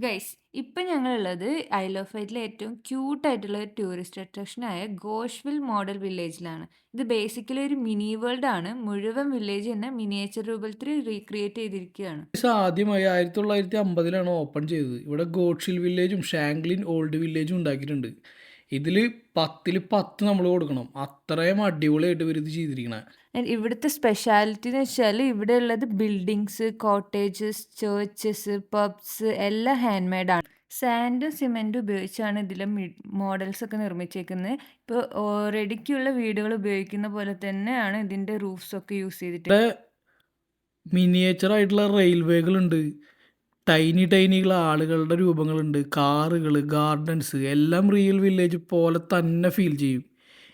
Guys ഇപ്പം ഞങ്ങളുള്ളത് isle of വൈറ്റിലെ ഏറ്റവും ക്യൂട്ടായിട്ടുള്ള ഒരു ടൂറിസ്റ്റ് അട്രാക്ഷനായ ഗോഷ്വിൽ മോഡൽ വില്ലേജിലാണ്. ഇത് ബേസിക്കലി ഒരു മിനി വേൾഡ് ആണ്. മുഴുവൻ വില്ലേജ് തന്നെ മിനിയേച്ചർ രൂപത്തിൽ റീക്രിയേറ്റ് ചെയ്തിരിക്കുകയാണ്. ആദ്യമായി 1950-ലാണ് ഓപ്പൺ ചെയ്തത്. ഇവിടെ ഗോഡ്ഷിൽ വില്ലേജും ഷാങ്ക്ലിൻ ഓൾഡ് വില്ലേജും ഉണ്ടാക്കിയിട്ടുണ്ട്. ഇതിൽ 10-ൽ 10 നമ്മൾ കൊടുക്കണം. അത്രയും അടിപൊളിയായിട്ട് ഇവർ ഇത് ചെയ്തിരിക്കണേ. ഇവിടുത്തെ സ്പെഷ്യാലിറ്റി എന്ന് വെച്ചാൽ ഇവിടെ ഉള്ളത് ബിൽഡിങ്സ്, കോട്ടേജസ്, ചേർച്ചസ്, പബ്സ് എല്ലാം ഹാൻഡ് മെയ്ഡാണ്. സാൻഡും സിമെൻറ്റും ഉപയോഗിച്ചാണ് ഇതിലെ മോഡൽസ് ഒക്കെ നിർമ്മിച്ചേക്കുന്നത്. ഇപ്പോൾ റെഡിക്കുള്ള വീടുകൾ ഉപയോഗിക്കുന്ന പോലെ തന്നെയാണ് ഇതിൻ്റെ റൂഫ്സ് ഒക്കെ യൂസ് ചെയ്തിട്ട്. ഇവിടെ മിനിയേച്ചർ ആയിട്ടുള്ള റെയിൽവേകളുണ്ട്, ടൈനികളെ ആളുകളുടെ രൂപങ്ങളുണ്ട്, കാറുകൾ, ഗാർഡൻസ് എല്ലാം റിയൽ വില്ലേജ് പോലെ തന്നെ ഫീൽ ചെയ്യും.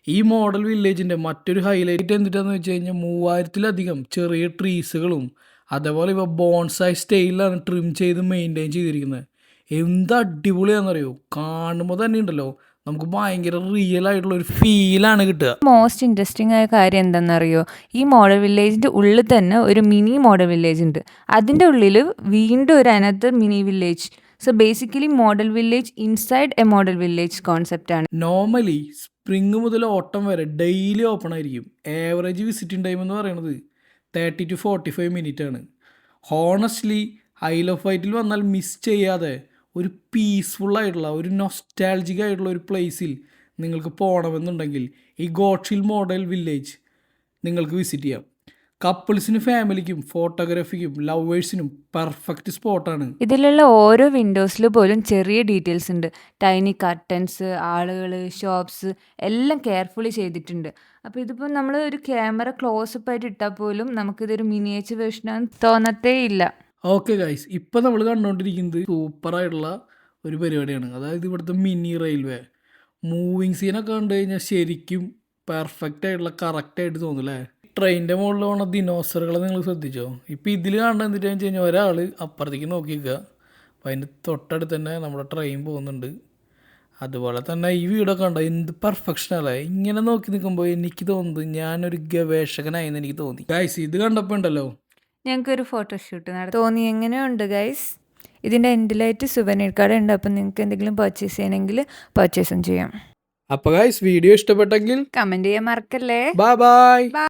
ഈ മോഡൽ വില്ലേജിൻ്റെ മറ്റൊരു ഹൈലൈറ്റ് എന്തിട്ടാന്ന് വെച്ച് കഴിഞ്ഞാൽ 3000-ലധികം ചെറിയ ട്രീസുകളും അതേപോലെ ഇവ ബോൺസായി സ്റ്റൈലിലാണ് ട്രിം ചെയ്ത് മെയിൻറ്റെയിൻ ചെയ്തിരിക്കുന്നത്. എന്ത് അടിപൊളിയാണെന്നറിയോ, കാണുമ്പോൾ തന്നെ ഉണ്ടല്ലോ നമുക്ക് ഭയങ്കര റിയൽ ആയിട്ടുള്ള ഒരു ഫീലാണ് കിട്ടുക. മോസ്റ്റ് ഇൻട്രസ്റ്റിംഗ് ആയ കാര്യം എന്താണെന്നറിയോ, ഈ മോഡൽ വില്ലേജിൻ്റെ ഉള്ളിൽ തന്നെ ഒരു മിനി മോഡൽ വില്ലേജ് ഉണ്ട്. അതിൻ്റെ ഉള്ളിൽ വീണ്ടും ഒരു another mini village. So basically model village inside A model village concept ആണ്. നോർമലി സ്പ്രിങ് മുതൽ ഓട്ടം വരെ ഡെയിലി ഓപ്പൺ ആയിരിക്കും. ആവറേജ് വിസിറ്റിംഗ് ടൈം എന്ന് പറയുന്നത് 30 to 45 മിനിറ്റ് ആണ്. ഹോണസ്റ്റ്ലി ഐൽ ഓഫ് വൈറ്റിൽ വന്നാൽ മിസ് ചെയ്യാതെ ഒരു പീസ്ഫുൾ ആയിട്ടുള്ള ഒരു നൊസ്റ്റാൾജിക് ആയിട്ടുള്ള ഒരു പ്ലേസിൽ നിങ്ങൾക്ക് പോകണമെന്നുണ്ടെങ്കിൽ ഈ ഗോഡ്ഷിൽ മോഡൽ വില്ലേജ് നിങ്ങൾക്ക് വിസിറ്റ് ചെയ്യാം. കപ്പിൾസിനും ഫാമിലിക്കും ഫോട്ടോഗ്രാഫിക്കും ലവേഴ്സിനും പെർഫെക്റ്റ് സ്പോട്ടാണ്. ഇതിലുള്ള ഓരോ വിൻഡോസിൽ പോലും ചെറിയ ഡീറ്റെയിൽസ് ഉണ്ട്. ടൈനി കർട്ടൻസ്, ആളുകൾ, ഷോപ്സ് എല്ലാം കെയർഫുള്ളി ചെയ്തിട്ടുണ്ട്. അപ്പോൾ ഇതിപ്പോൾ നമ്മൾ ഒരു ക്യാമറ ക്ലോസപ്പ് ആയിട്ട് ഇട്ടാൽ പോലും നമുക്കിതൊരു മിനിയേച്ചർ വേർഷനാണെന്ന് തോന്നത്തേ ഇല്ല. ഓക്കെ ഗൈസ്, ഇപ്പം നമ്മൾ കണ്ടുകൊണ്ടിരിക്കുന്നത് സൂപ്പറായിട്ടുള്ള ഒരു പരിപാടിയാണ്. അതായത് ഇവിടുത്തെ മിനി റെയിൽവേ മൂവിങ് സീനൊക്കെ കണ്ടു കഴിഞ്ഞാൽ ശരിക്കും പെർഫെക്റ്റ് ആയിട്ടുള്ള കറക്റ്റായിട്ട് തോന്നും അല്ലേ. ട്രെയിനിൻ്റെ മുകളിൽ പോണ ദിനോസറുകളെ നിങ്ങൾ ശ്രദ്ധിച്ചോ? ഇപ്പോൾ ഇതിൽ കാണുന്നത് എന്തിട്ടാന്ന് വെച്ച് കഴിഞ്ഞാൽ ഒരാൾ അപ്പുറത്തേക്ക് നോക്കി നിൽക്കുക, അപ്പോൾ അതിൻ്റെ തൊട്ടടുത്ത് തന്നെ നമ്മുടെ ട്രെയിൻ പോകുന്നുണ്ട്. അതുപോലെ തന്നെ ഈ വീടൊക്കെ കണ്ടോ എന്ത് പെർഫെക്ഷനല്ലേ. ഇങ്ങനെ നോക്കി നിൽക്കുമ്പോൾ എനിക്ക് തോന്നുന്നത് ഞാനൊരു ഗവേഷകനായെന്ന് എനിക്ക് തോന്നി. ഗൈസ് ഇത് കണ്ടപ്പോൾ ഉണ്ടല്ലോ ഞങ്ങൾക്കൊരു ഫോട്ടോഷൂട്ട് തോന്നി. എങ്ങനെയുണ്ട് ഗൈസ്? ഇതിൻ്റെ എൻഡിലായിട്ട് സുവനീർ കാർഡ് ഉണ്ട്. അപ്പം നിങ്ങൾക്ക് എന്തെങ്കിലും പർച്ചേസ് ചെയ്യണമെങ്കിൽ പർച്ചേസും ചെയ്യാം. അപ്പോൾ ഗൈസ് വീഡിയോ ഇഷ്ടപ്പെട്ടെങ്കിൽ കമൻറ്റ് ചെയ്യാൻ മറക്കല്ലേ. Bye bye.